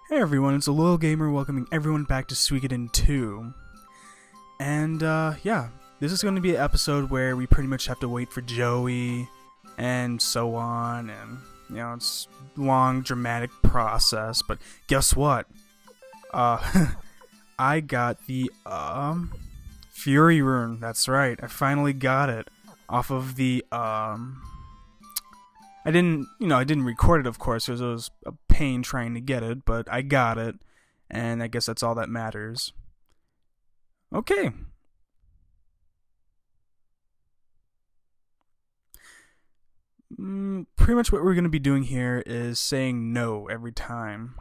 Hey everyone, it's Aloyalgamer welcoming everyone back to Suikoden 2. And, yeah, this is going to be an episode where we pretty much have to wait for Joey, and so on, and, you know, it's a long, dramatic process, but guess what? I got the, Fury Rune, that's right, I finally got it, off of the, I didn't record it, of course, because it was a pain trying to get it, but I got it, and I guess that's all that matters. Okay. Pretty much what we're going to be doing here is saying no every time.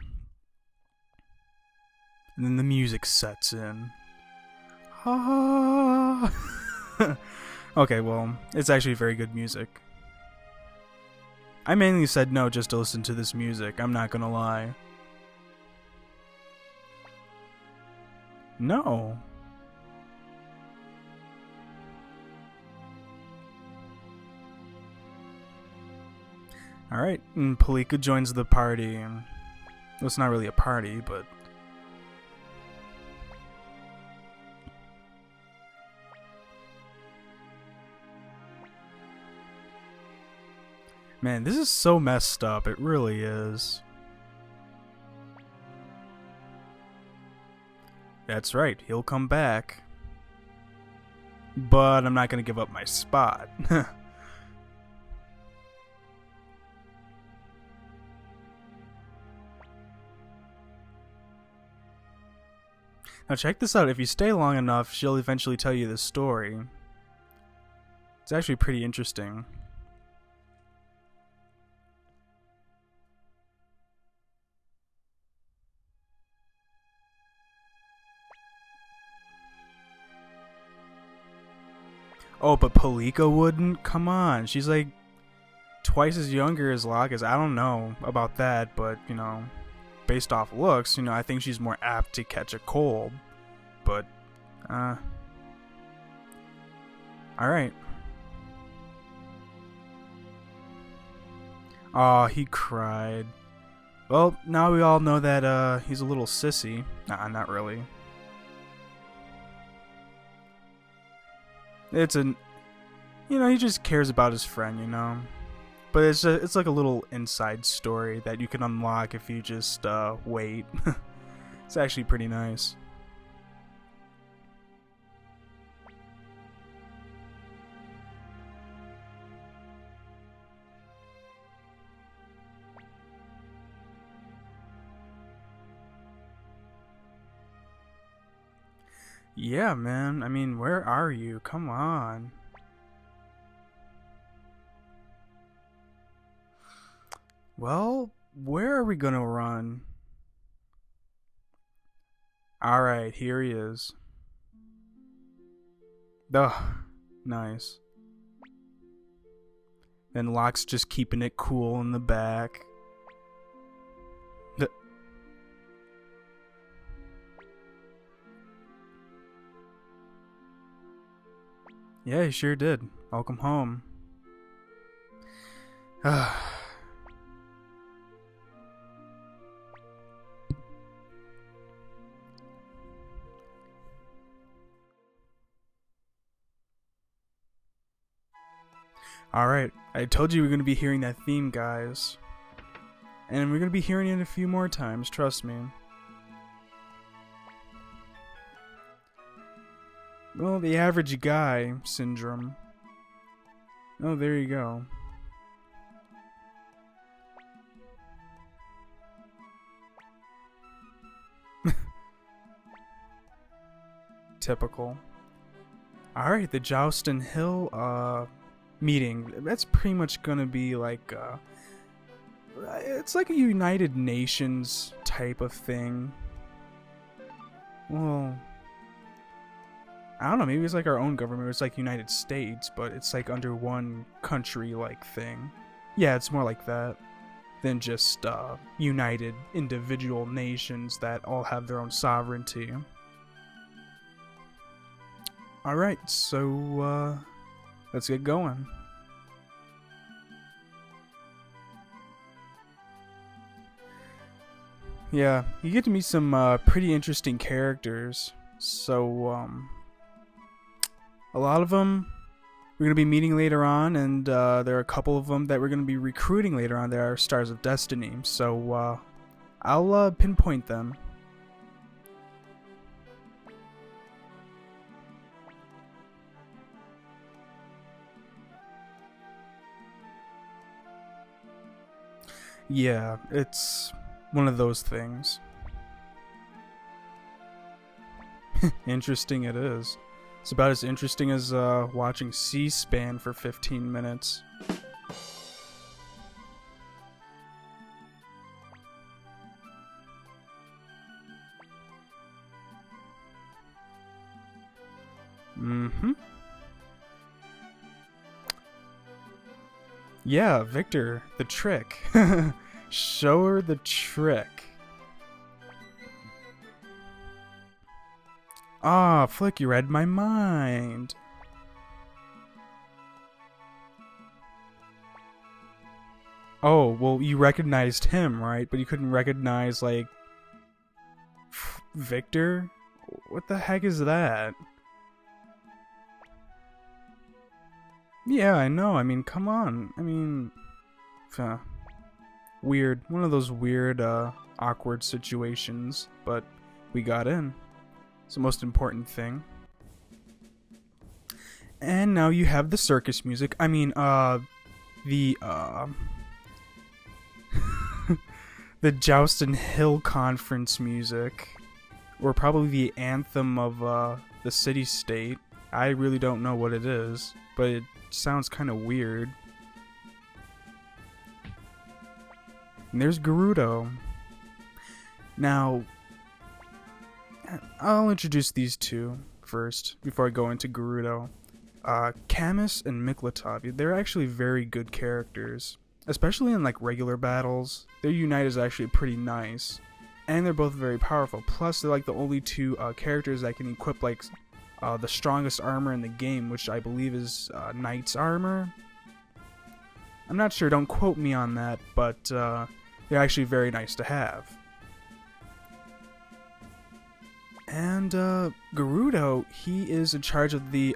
And then the music sets in. Ah. Okay, well, it's actually very good music. I mainly said no just to listen to this music, I'm not gonna lie. No. Alright, and Palika joins the party. Well, it's not really a party, but... Man, this is so messed up, it really is. That's right, he'll come back. But I'm not gonna give up my spot. Now check this out, if you stay long enough, she'll eventually tell you the story. It's actually pretty interesting. Oh, but Palika wouldn't? Come on, she's like twice as younger as Locus. I don't know about that, but, you know, based off looks, you know, I think she's more apt to catch a cold. But, alright. Aw, he cried. Well, now we all know that, he's a little sissy. Nah, not really. It's you know, he just cares about his friend, you know. But it's like a little inside story that you can unlock if you just wait. It's actually pretty nice. Yeah, man. I mean, where are you? Come on. Well, where are we gonna run? Alright, here he is. Ugh, nice. Then Locke's just keeping it cool in the back. Yeah, he sure did. Welcome home. Alright, I told you we were going to be hearing that theme, guys. And we're going to be hearing it a few more times, trust me. Well, the average guy syndrome. Oh, there you go. Typical. Alright, the Joustin Hill, meeting. That's pretty much gonna be like, it's like a United Nations type of thing. Well... I don't know, maybe it's like our own government, it's like United States, but it's like under one country-like thing. Yeah, it's more like that than just united individual nations that all have their own sovereignty. Alright, so let's get going. yeah, you get to meet some pretty interesting characters. So, a lot of them we're going to be meeting later on, and there are a couple of them that we're going to be recruiting later on that are Stars of Destiny. So, I'll pinpoint them. Yeah, it's one of those things. Interesting it is. It's about as interesting as watching C-SPAN for 15 minutes. Mm-hmm. Yeah, Victor, the trick. Show her the trick. Ah, Flick, you read my mind. Oh, well, you recognized him, right? But you couldn't recognize, like, Victor? What the heck is that? Yeah, I know. I mean, come on. I mean, weird. One of those weird, awkward situations. But we got in. It's the most important thing. And now you have the circus music. I mean, the Joustin' Hill Conference music. Or probably the anthem of, the city-state. I really don't know what it is, but it sounds kind of weird. And there's Gerudo. Now, I'll introduce these two first before I go into Gerudo. Camus and Miklatov, they're actually very good characters, especially in like regular battles. Their unite is actually pretty nice, and they're both very powerful. Plus, they're like the only two characters that can equip like the strongest armor in the game, which I believe is Knight's armor. I'm not sure, don't quote me on that, but they're actually very nice to have. And Gerudo, he is in charge of the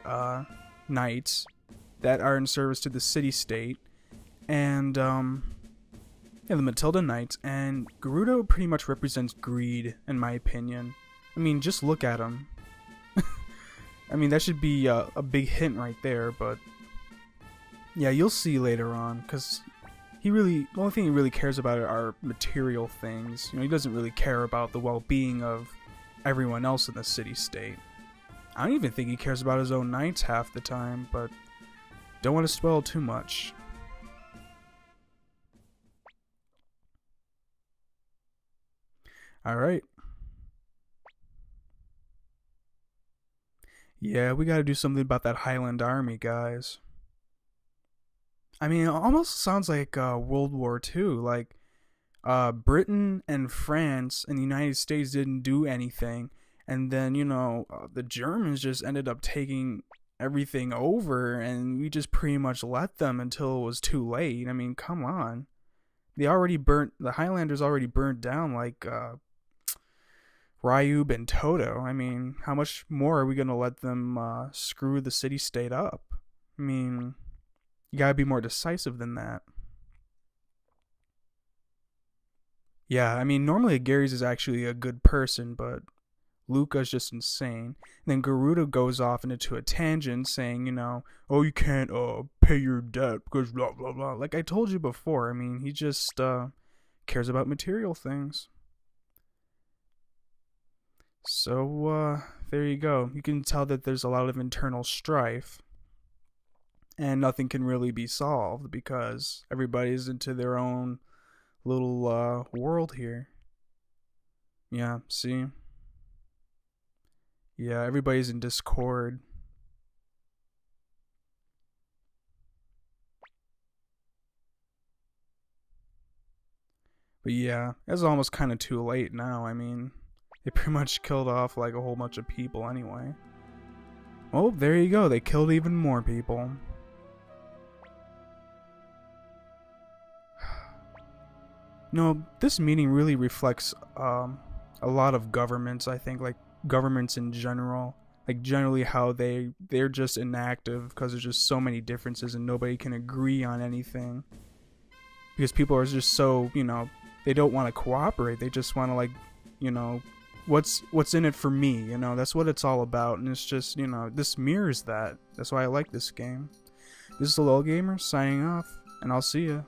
knights that are in service to the city-state, and yeah, the Matilda Knights. And Gerudo pretty much represents greed, in my opinion. I mean, just look at him. I mean, that should be a big hint right there, but yeah, you'll see later on, because the only thing he really cares about are material things. You know, he doesn't really care about the well-being of everyone else in the city-state. I don't even think he cares about his own knights half the time, but don't want to spoil too much. Alright. Yeah, we gotta do something about that Highland Army, guys. I mean, it almost sounds like World War II. Like, Britain and France and the United States didn't do anything. And then, you know, the Germans just ended up taking everything over, and we just pretty much let them until it was too late. I mean, come on. The Highlanders already burnt down, like, Ryub and Toto. I mean, how much more are we gonna let them screw the city-state up? I mean, you gotta be more decisive than that. Yeah, I mean, normally Gary's is actually a good person, but Luca's just insane. And then Gerudo goes off into a tangent saying, you know, oh, you can't pay your debt because blah blah blah. Like I told you before, I mean, he just cares about material things. So, there you go. You can tell that there's a lot of internal strife. And nothing can really be solved because everybody's into their own little world here. Yeah, see? Yeah, everybody's in discord. But yeah, it's almost kind of too late now. I mean, they pretty much killed off like a whole bunch of people anyway. Oh, there you go. They killed even more people. This meeting really reflects a lot of governments, I think, like governments in general. Like generally how they're just inactive because there's just so many differences and nobody can agree on anything. Because people are just so, they don't want to cooperate. They just want to, like, what's in it for me, that's what it's all about. And it's just, this mirrors that. That's why I like this game. This is Aloyalgamer signing off, and I'll see ya.